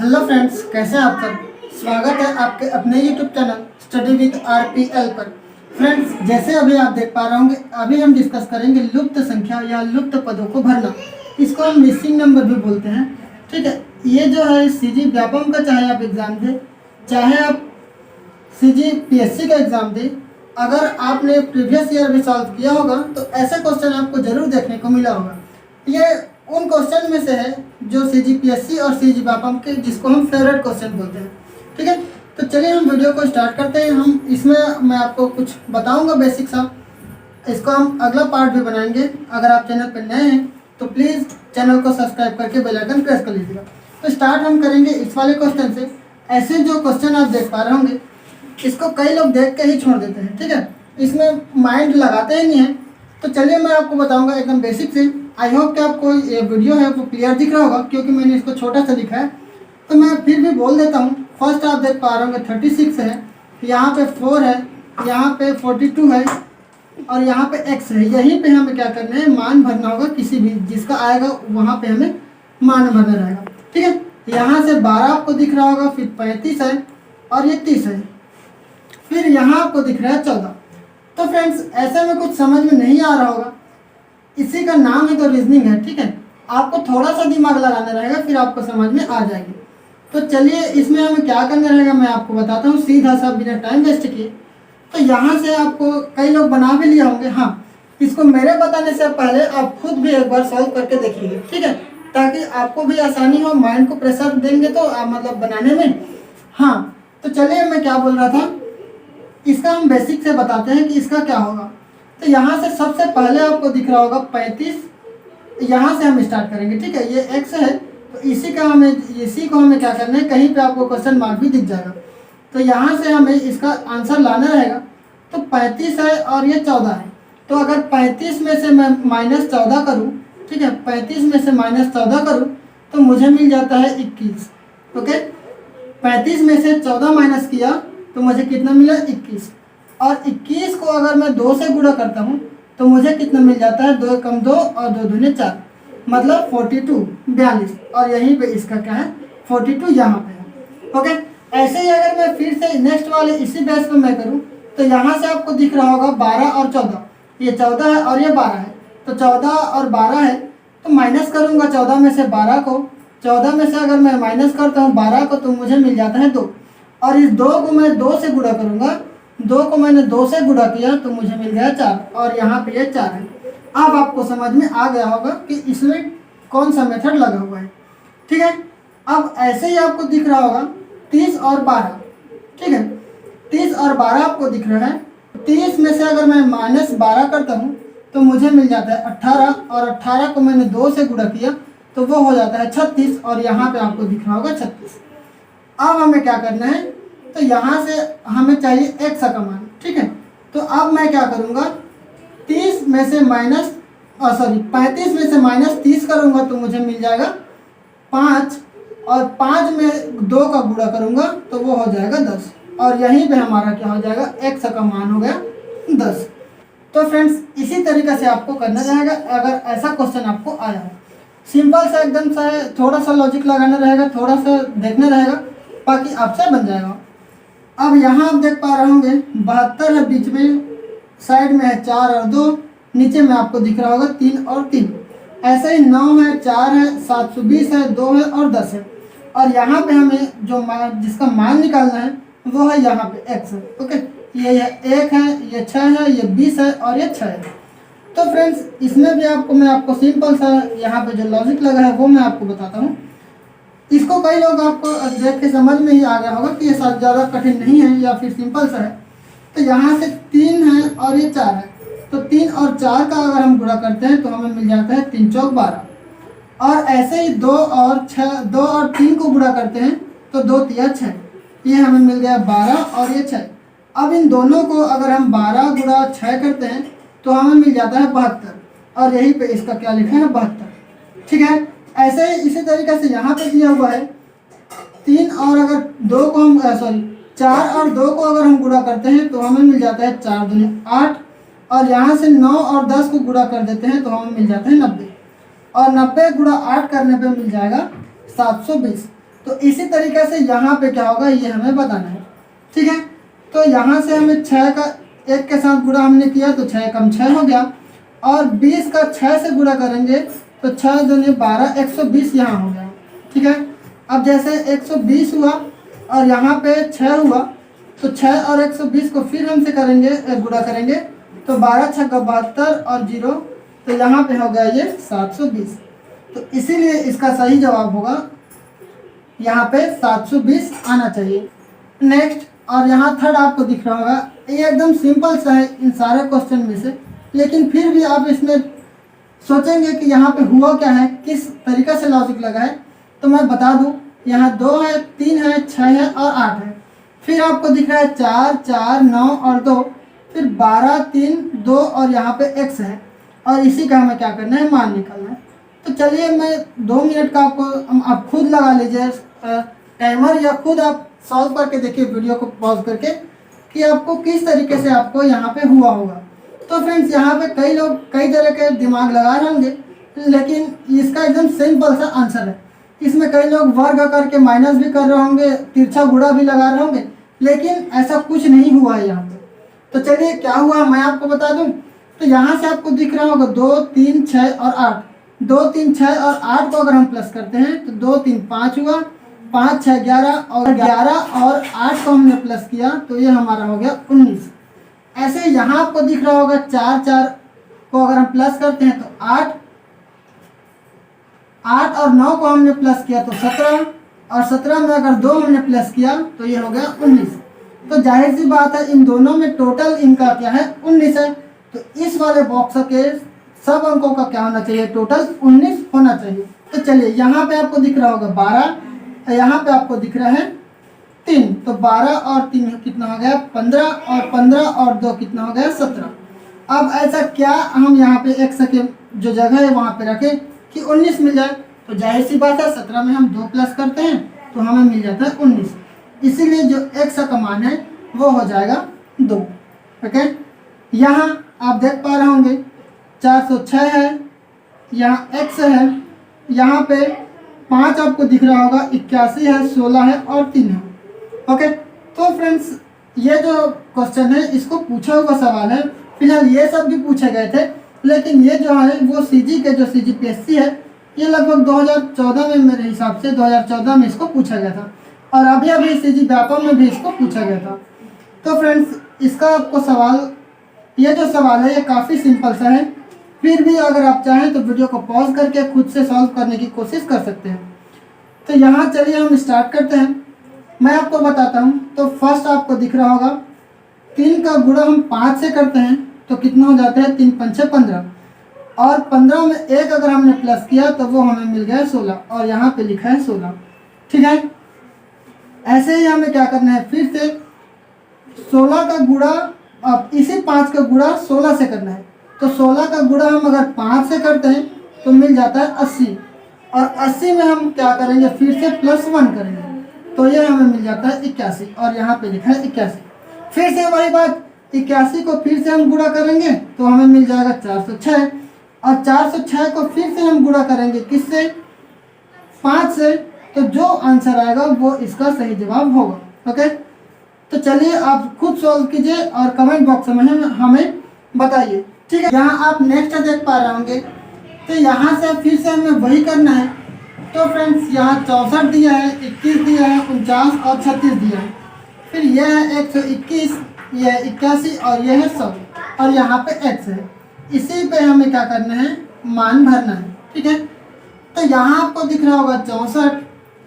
Hello friends, कैसे हैं आप सब। स्वागत है आपके अपने YouTube channel study with RPL पर। फ्रेंड्स, जैसे अभी आप देख पा रहे होंगे, अभी हम डिस्कस करेंगे लुप्त संख्या या लुप्त पदों को भरना। इसको हम मिसिंग नंबर भी बोलते हैं। ठीक है, ये जो है सीजी व्यापम का चाहे आप एग्ज़ाम दें, चाहे आप सीजी पीएससी का एग्ज़ाम दें, अगर आपने प्रीवियस ईयर भी सॉल्व किया होगा तो ऐसे क्वेश्चन आपको ज़रूर देखने को मिला होगा। ये उन क्वेश्चन में से है जो सीजी पीएससी और सीजी व्यापम के, जिसको हम फेवरेट क्वेश्चन बोलते हैं। ठीक है, तो चलिए हम वीडियो को स्टार्ट करते हैं। हम इसमें मैं आपको कुछ बताऊंगा बेसिक सा, इसको हम अगला पार्ट भी बनाएंगे। अगर आप चैनल पर नए हैं तो प्लीज़ चैनल को सब्सक्राइब करके बेल आइकन प्रेस कर लीजिएगा। तो स्टार्ट हम करेंगे इस वाले क्वेश्चन से। ऐसे जो क्वेश्चन आप देख पा रहे होंगे, इसको कई लोग देख के ही छोड़ देते हैं। ठीक है, इसमें माइंड लगाते ही नहीं है। तो चलिए मैं आपको बताऊंगा एकदम बेसिक से। आई होप कि आपको ये वीडियो है वो क्लियर दिख रहा होगा, क्योंकि मैंने इसको छोटा सा लिखा है। तो मैं फिर भी बोल देता हूँ। फर्स्ट आप देख पा रहे होंगे 36 है, यहाँ पे 4 है, यहाँ पे 42 है और यहाँ पे x है। यहीं पे हमें क्या करना है, मान भरना होगा। किसी भी जिसका आएगा वहाँ पे हमें मान भरना रहेगा। ठीक है, यहाँ से 12 आपको दिख रहा होगा, फिर 35 है और ये 30 है, फिर यहाँ आपको दिख रहा है 14। तो फ्रेंड्स, ऐसे में कुछ समझ में नहीं आ रहा होगा, इसी का नाम ही तो रीजनिंग है। ठीक है, आपको थोड़ा सा दिमाग लगाना रहेगा, फिर आपको समझ में आ जाएगी। तो चलिए इसमें हमें क्या करना रहेगा मैं आपको बताता हूँ सीधा सा, बिना टाइम वेस्ट किए। तो यहाँ से आपको कई लोग बना भी लिए होंगे। हाँ, इसको मेरे बताने से पहले आप खुद भी एक बार सॉल्व करके देखिए। ठीक है, ताकि आपको भी आसानी हो, माइंड को प्रेशर देंगे तो मतलब बनाने में। हाँ, तो चलिए मैं क्या बोल रहा था, इसका हम बेसिक से बताते हैं कि इसका क्या होगा। तो यहाँ से सबसे पहले आपको दिख रहा होगा 35, यहाँ से हम स्टार्ट करेंगे। ठीक है, ये x है, तो इसी को हमें क्या करना है, कहीं पे आपको क्वेश्चन मार्क भी दिख जाएगा। तो यहाँ से हमें इसका आंसर लाना रहेगा। तो 35 है और ये 14 है। तो अगर 35 में से मैं -14 करूँ, ठीक है, 35 में से -14 करूँ तो मुझे मिल जाता है 21। ओके, 35 में से 14 माइनस किया तो मुझे कितना मिला, 21। और 21 को अगर मैं 2 से गुणा करता हूँ तो मुझे कितना मिल जाता है, 2 कम 2 और 2 दूने 4, मतलब 42। और यहीं पे इसका क्या है, 42 यहाँ पे है। ओके, ऐसे ही अगर मैं फिर से नेक्स्ट वाले इसी बेस पे मैं करूँ तो यहाँ से आपको दिख रहा होगा 12 और 14, ये 14 है और ये 12 है। तो 14 और 12 है, तो माइनस करूँगा 14 में से 12 को। 14 में से अगर मैं माइनस करता हूँ 12 को तो मुझे मिल जाता है 2। और इस 2 को मैं 2 से गुणा करूँगा, 2 को मैंने 2 से गुणा किया तो मुझे मिल गया 4, और यहाँ पे ये 4 है। अब आपको समझ में आ गया होगा कि इसमें कौन सा मेथड लगा हुआ है। ठीक है, अब ऐसे ही आपको दिख रहा होगा 30 और 12। ठीक है, 30 और 12 आपको दिख रहा है। 30 में से अगर मैं -12 करता हूँ तो मुझे मिल जाता है 18, और 18 को मैंने 2 से गुणा किया तो वो हो जाता है 36, और यहाँ पे आपको दिख रहा होगा 36। अब हमें क्या करना है, तो यहाँ से हमें चाहिए x का मान। ठीक है, तो अब मैं क्या करूँगा, 35 में से -30 करूँगा तो मुझे मिल जाएगा 5, और 5 में 2 का गुणा करूँगा तो वो हो जाएगा 10, और यहीं पे हमारा क्या हो जाएगा, x का मान हो गया 10। तो फ्रेंड्स, इसी तरीके से आपको करना रहेगा अगर ऐसा क्वेश्चन आपको आया है। सिंपल सा एकदम सा है, थोड़ा सा लॉजिक लगाना रहेगा, थोड़ा सा देखना रहेगा, बाकी आपसे बन जाएगा। अब यहाँ आप देख पा रहे होंगे 72 है, बीच में साइड में है 4 और 2, नीचे में आपको दिख रहा होगा 3 और 3। ऐसे ही 9 है, 4 है, 720 है, 2 है और 10 है। और यहाँ पे हमें जो जिसका मान निकालना है वो है यहाँ पे x है। ओके, ये 1 है, ये 6 है, ये 20 है और ये 6 है। तो फ्रेंड्स, इसमें भी मैं आपको सिंपल सा यहाँ पे जो लॉजिक लगा है वो मैं आपको बताता हूँ। इसको कई लोग आपको देख के समझ में ही आ गया होगा कि ये ज़्यादा कठिन नहीं है या फिर सिंपल सा है। तो यहाँ से 3 है और ये 4 है, तो 3 और 4 का अगर हम गुणा करते हैं तो हमें मिल जाता है 3 चौक 12। और ऐसे ही 2 और 3 को गुणा करते हैं तो 2 तिया 6, ये हमें मिल गया 12 और ये 6। अब इन दोनों को अगर हम 12 गुणा 6 करते हैं तो हमें मिल जाता है 72, और यहीं पे इसका क्या लिखा है, 72। ठीक है, ऐसे ही इसी तरीके से यहाँ पे दिया हुआ है 3 और अगर 2 को हम 4 और 2 को अगर हम गुणा करते हैं तो हमें मिल जाता है 4 दूनी 8, और यहाँ से 9 और 10 को गुणा कर देते हैं तो हमें मिल जाता है 90, और 90 गुणा 8 करने पे मिल जाएगा 720। तो इसी तरीके से यहाँ पे क्या होगा ये हमें बताना है। ठीक है, तो यहाँ से हमें 6 का 1 के साथ गुणा हमने किया तो 6 कम 6 हो गया, और 20 का 6 से गुणा करेंगे तो 6 दूनी 12, 120 यहाँ हो गया। ठीक है, अब जैसे 120 हुआ और यहाँ पे 6 हुआ, तो 6 और 120 को फिर हमसे करेंगे गुणा करेंगे तो 12 6 72 और 0, तो यहाँ पे हो गया ये 720। तो इसीलिए इसका सही जवाब होगा यहाँ पे 720 आना चाहिए। नेक्स्ट, और यहाँ थर्ड आपको दिख रहा होगा, ये एकदम सिंपल सा है इन सारे क्वेश्चन में से, लेकिन फिर भी आप इसमें सोचेंगे कि यहाँ पे हुआ क्या है, किस तरीके से लॉजिक लगा है। तो मैं बता दूँ, यहाँ 2 है, 3 है, 6 है और 8 है। फिर आपको दिख रहा है 4 4 9 और 2, फिर 12 3 2 और यहाँ पे x है, और इसी का हमें क्या करना है, मान निकालना है। तो चलिए मैं 2 मिनट का आपको, आप खुद लगा लीजिए टाइमर, या खुद आप सॉल्व करके देखिए वीडियो को पॉज करके कि आपको किस तरीके से आपको यहाँ पे हुआ होगा। तो फ्रेंड्स, यहाँ पे कई लोग कई तरह के दिमाग लगा रहे होंगे, लेकिन इसका एकदम सिंपल सा आंसर है। इसमें कई लोग वर्ग करके माइनस भी कर रहे होंगे, तिरछा गुणा भी लगा रहे होंगे, लेकिन ऐसा कुछ नहीं हुआ है यहाँ पे। तो चलिए क्या हुआ मैं आपको बता दूं। तो यहाँ से आपको दिख रहा होगा 2 3 6 और 8, 2 3 6 और 8 को अगर हम प्लस करते हैं तो 2 3 5 हुआ, 5 6 11 और 11 और 8 को हमने प्लस किया तो ये हमारा हो गया 19। ऐसे यहाँ आपको दिख रहा होगा 4 4 को अगर हम प्लस करते हैं तो 8 और 9 को हमने प्लस किया तो 17, और 17 में अगर 2 हमने प्लस किया तो ये हो गया 19। तो जाहिर सी बात है इन दोनों में टोटल इनका क्या है, 19 है। तो इस वाले बॉक्स के सब अंकों का क्या होना चाहिए, टोटल 19 होना चाहिए। तो चलिए यहाँ पे आपको दिख रहा होगा 12, यहाँ पे आपको दिख रहा है 3, तो 12 और 3 कितना हो गया 15, और 15 और 2 कितना हो गया 17। अब ऐसा क्या हम यहाँ पे x के जो जगह है वहाँ पे रखें कि 19 मिल जाए। तो जाहिर सी बात है 17 में हम 2 प्लस करते हैं तो हमें मिल जाता है 19, इसीलिए जो x का मान है वो हो जाएगा 2। ओके, यहाँ आप देख पा रहे होंगे 406 है, यहाँ x है, यहाँ पे 5 आपको दिख रहा होगा, 81 है, 16 है और 3 है। ओके, तो फ्रेंड्स ये जो क्वेश्चन है इसको पूछा हुआ सवाल है। फिलहाल ये सब भी पूछे गए थे, लेकिन ये जो है वो सीजी के जो CGPSC है ये लगभग 2014 में, मेरे हिसाब से 2014 में इसको पूछा गया था, और अभी सीजी व्यापम में भी इसको पूछा गया था। तो फ्रेंड्स इसका आपको सवाल, ये जो सवाल है ये काफ़ी सिंपल सा है, फिर भी अगर आप चाहें तो वीडियो को पॉज करके खुद से सॉल्व करने की कोशिश कर सकते हैं। तो यहाँ चलिए हम स्टार्ट करते हैं, मैं आपको बताता हूँ। तो फर्स्ट आपको दिख रहा होगा 3 का गुणा हम 5 से करते हैं तो कितना हो जाता है, 3 5 15, और 15 में 1 अगर हमने प्लस किया तो वो हमें मिल गया 16, और यहाँ पे लिखा है 16। ठीक है, ऐसे ही हमें क्या करना है, फिर से 16 का गुणा, अब इसी 5 का गुणा 16 से करना है। तो 16 का गुणा हम अगर 5 से करते हैं तो मिल जाता है 80, और 80 में हम क्या करेंगे, फिर से +1 करेंगे तो ये हमें मिल जाता है 81, और यहाँ पे लिखा है 81। फिर से वही बात, 81 को फिर से हम गुणा करेंगे तो हमें मिल जाएगा 406, और 406 को फिर से हम गुणा करेंगे किससे, 5 से, तो जो आंसर आएगा वो इसका सही जवाब होगा। ओके, तो चलिए आप खुद सॉल्व कीजिए और कमेंट बॉक्स में हमें बताइए। ठीक है, यहाँ आप नेक्स्ट देख पा रहे होंगे, तो यहाँ से फिर से हमें वही करना है। तो फ्रेंड्स यहाँ 64 दिया है, 21 दिया है, 49 और 36 दिया है, फिर यह है 121, यह है 81 और यह है 100, और यहाँ पे x है। इसी पे हमें क्या करना है, मान भरना है। ठीक है, तो यहाँ आपको दिख रहा होगा 64,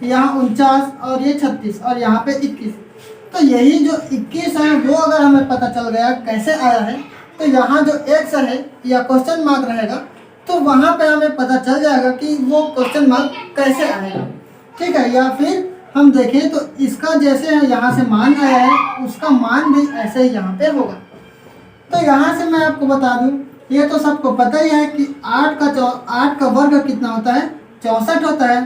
यहाँ 49 और ये 36 और यहाँ पे 21। तो यही जो 21 है वो अगर हमें पता चल गया कैसे आया है, तो यहाँ जो x है या क्वेश्चन मार्क रहेगा तो वहाँ पे हमें पता चल जाएगा कि वो क्वेश्चन मार्क कैसे आएगा। ठीक है, या फिर हम देखें तो इसका जैसे यहाँ से मान आया है उसका मान भी ऐसे ही यहाँ पे होगा। तो यहाँ से मैं आपको बता दूँ, ये तो सबको पता ही है कि 8 का वर्ग कितना होता है, 64 होता है,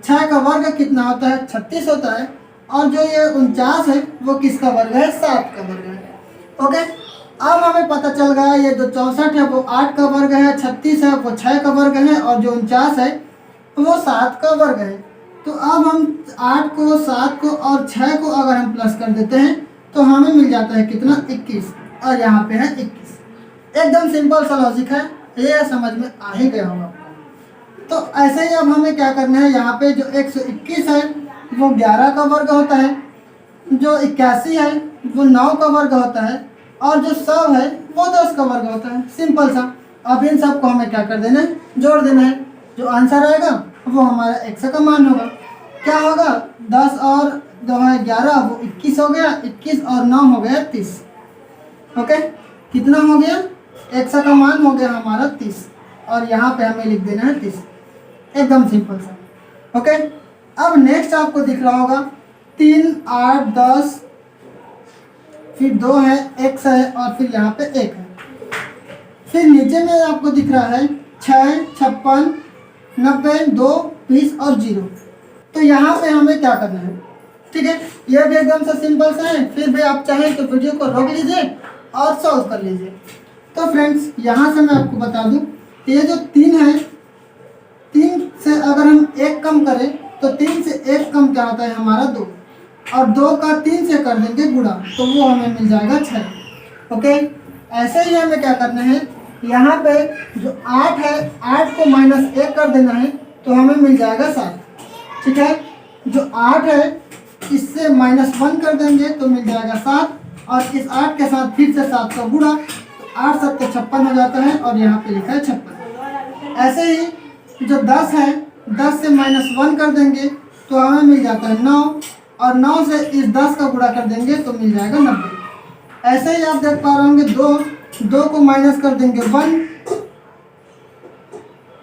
6 का वर्ग कितना होता है, 36 होता है, और जो ये 49 है वो किसका वर्ग है, 7 का वर्ग है। ओके, अब हमें पता चल गया ये जो 64 है वो 8 का वर्ग है, 36 है वो 6 का वर्ग है, और जो 49 है वो 7 का वर्ग है। तो अब हम 8 को, 7 को और 6 को अगर हम प्लस कर देते हैं तो हमें मिल जाता है कितना, 21, और यहाँ पे है 21। एकदम सिंपल सा लॉजिक है, ये समझ में आ ही गया होगा। तो ऐसे ही अब हमें क्या करना है, यहाँ पे जो 121 है वो 11 का वर्ग होता है, जो 81 है वो 9 का वर्ग होता है, और जो 100 है वो 10 का वर्ग होता है। सिंपल सा। अब इन सब को हमें क्या कर देना है, जोड़ देना है। जो आंसर आएगा वो हमारा x का मान होगा। क्या होगा, 10 और 2 है 11, वो 21 हो गया, 21 और 9 हो गया 30। ओके, कितना हो गया, x का मान हो गया हमारा 30, और यहाँ पे हमें लिख देना है 30। एकदम सिंपल सा। ओके, अब नेक्स्ट आपको दिख रहा होगा 3, 8, 10, फिर 2 है, x है, और फिर यहाँ पे 1 है। फिर नीचे में आपको दिख रहा है 6, 56, 90, 2, 20 और 0। तो यहाँ पे हमें क्या करना है, ठीक है, ये भी एकदम से सिंपल सा है। फिर भी आप चाहें तो वीडियो को रोक लीजिए और सॉल्व कर लीजिए। तो फ्रेंड्स, यहाँ से मैं आपको बता दूँ, ये जो 3 है, 3 से अगर हम 1 कम करें तो 3 से 1 कम क्या होता है हमारा 2, और 2 का 3 से कर देंगे गुणा, तो वो हमें मिल जाएगा 6। ओके, ऐसे ही हमें क्या करना है, यहाँ पे जो 8 है, 8 को -1 कर देना है तो हमें मिल जाएगा 7। ठीक है, जो 8 है इससे -1 कर देंगे तो मिल जाएगा 7, और इस 8 के साथ फिर से 7 का गुणा, तो 8 7 के 56 हो जाता है, और यहाँ पे लिखा है 56। ऐसे ही जो 10 है, 10 से -1 कर देंगे तो हमें मिल जाता है 9, और 9 से इस 10 का गुणा कर देंगे तो मिल जाएगा 90। ऐसे ही आप देख पा रहे होंगे 2 को माइनस कर देंगे 1,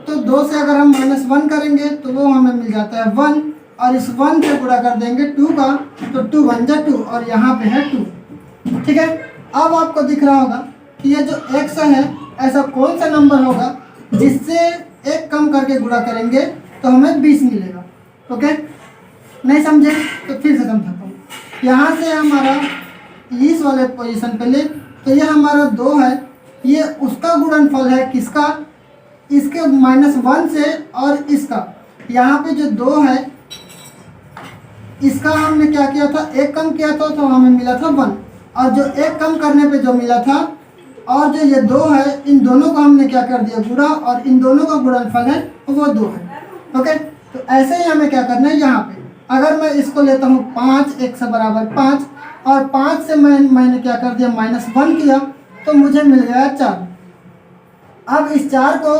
तो 2 से अगर हम -1 करेंगे तो वो हमें मिल जाता है 1, और इस 1 से गुणा कर देंगे 2 का, तो 2 1 जा 2, और यहाँ पे है 2। ठीक है, अब आपको दिख रहा होगा कि ये जो x है, ऐसा कौन सा नंबर होगा जिससे 1 कम करके गुणा करेंगे तो हमें 20 मिलेगा। ओके, नहीं समझे तो फिर से समझाता हूँ। यहाँ से हमारा इस वाले पोजीशन पे ले, तो ये हमारा 2 है, ये उसका गुणनफल है किसका, इसके -1 से, और इसका यहाँ पे जो 2 है इसका हमने क्या किया था, 1 कम किया था तो हमें मिला था 1, और जो 1 कम करने पे जो मिला था, और जो ये 2 है, इन दोनों को हमने क्या कर दिया गुणा, और इन दोनों का गुणनफल है वो 2 है। ओके, तो ऐसे ही हमें क्या करना है, यहाँ पे अगर मैं इसको लेता हूँ 5, 1 से बराबर 5, और 5 से मैंने क्या कर दिया, -1 किया, तो मुझे मिल गया 4। अब इस 4 को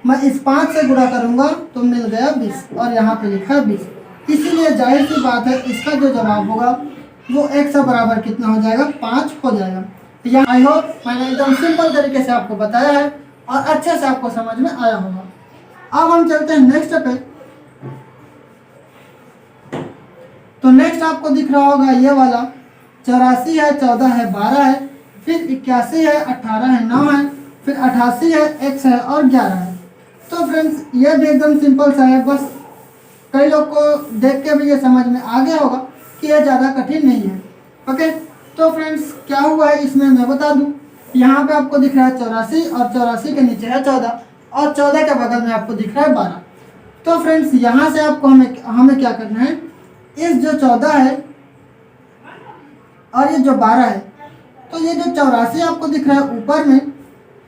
मैं इस 5 से गुणा करूँगा तो मिल गया 20, और यहाँ पे लिखा है 20। इसीलिए जाहिर सी बात है इसका जो जवाब होगा वो 1 से बराबर कितना हो जाएगा, 5 हो जाएगा। यहाँ आई होप मैंने एकदम सिंपल तरीके से आपको बताया है और अच्छे से आपको समझ में आया होगा। अब हम चलते हैं नेक्स्ट पे। तो नेक्स्ट आपको दिख रहा होगा ये वाला 84 है, 14 है, 12 है, फिर 81 है, 18 है, 9 है, फिर 88 है, x है, और 11 है। तो फ्रेंड्स, ये भी एकदम सिंपल सा है, बस कई लोग को देख के भी ये समझ में आ गया होगा कि ये ज़्यादा कठिन नहीं है। ओके, तो फ्रेंड्स क्या हुआ है इसमें मैं बता दूं। यहाँ पे आपको दिख रहा है 84, और 84 के नीचे है 14, और 14 के बगल में आपको दिख रहा है 12। तो फ्रेंड्स, यहाँ से आपको हमें क्या करना है, इस जो 14 है और ये जो 12 है, तो ये जो 84 आपको दिख रहा है ऊपर में,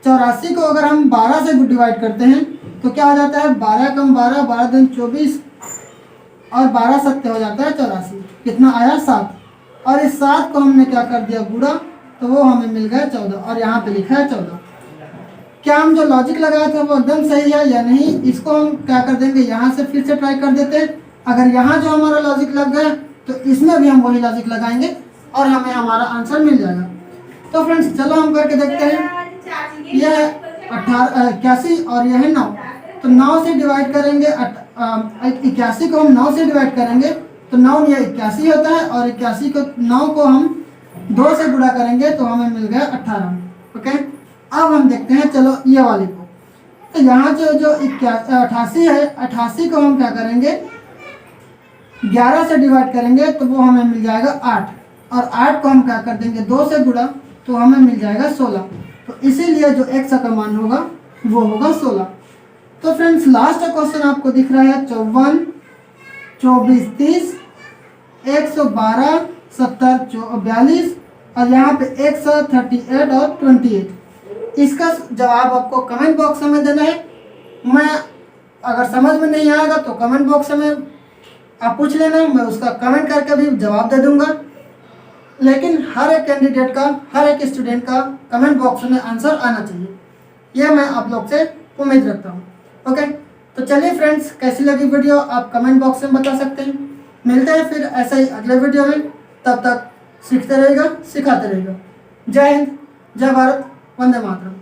84 को अगर हम 12 से डिवाइड करते हैं तो क्या हो जाता है, 12 कम 12, 12 दूनी 24, और 12 सत्ते हो जाता है 84। कितना आया, 7, और इस 7 को हमने क्या कर दिया गुणा, तो वो हमें मिल गया 14, और यहाँ पे लिखा है 14। क्या हम जो लॉजिक लगाया था वो एकदम सही है या नहीं, इसको हम क्या कर देंगे, यहाँ से फिर से ट्राई कर देते हैं। अगर यहाँ जो हमारा लॉजिक लग गया तो इसमें भी हम वही लॉजिक लगाएंगे और हमें हमारा आंसर मिल जाएगा। तो फ्रेंड्स, चलो हम करके देखते हैं। यह है 81 और यह है 9, तो 9 से डिवाइड करेंगे, 81 को हम 9 से डिवाइड करेंगे तो 9 ये 81 होता है, और 81 को 9 को हम 2 से गुणा करेंगे तो हमें मिल गया 18। ओके, अब हम देखते हैं चलो ये वाले को। तो यहाँ जो 88 है, 88 को हम क्या करेंगे, 11 से डिवाइड करेंगे तो वो हमें मिल जाएगा 8, और 8 को हम क्या कर देंगे 2 से गुणा तो हमें मिल जाएगा 16। तो इसीलिए जो x का मान होगा वो होगा 16। तो फ्रेंड्स, लास्ट क्वेश्चन आपको दिख रहा है 54, 24 30, 112 70 42 और यहाँ पे 138 और 28। इसका जवाब आपको कमेंट बॉक्स में देना है। मैं अगर समझ में नहीं आएगा तो कमेंट बॉक्स में आप पूछ लेना, मैं उसका कमेंट करके भी जवाब दे दूंगा। लेकिन हर एक कैंडिडेट का, हर एक स्टूडेंट का कमेंट बॉक्स में आंसर आना चाहिए, यह मैं आप लोग से उम्मीद रखता हूँ। ओके, तो चलिए फ्रेंड्स, कैसी लगी वीडियो आप कमेंट बॉक्स में बता सकते हैं। मिलते हैं फिर ऐसे ही अगले वीडियो में, तब तक सीखते रहेगा, सिखाते रहेगा। जय हिंद, जय भारत, वंदे मातरम।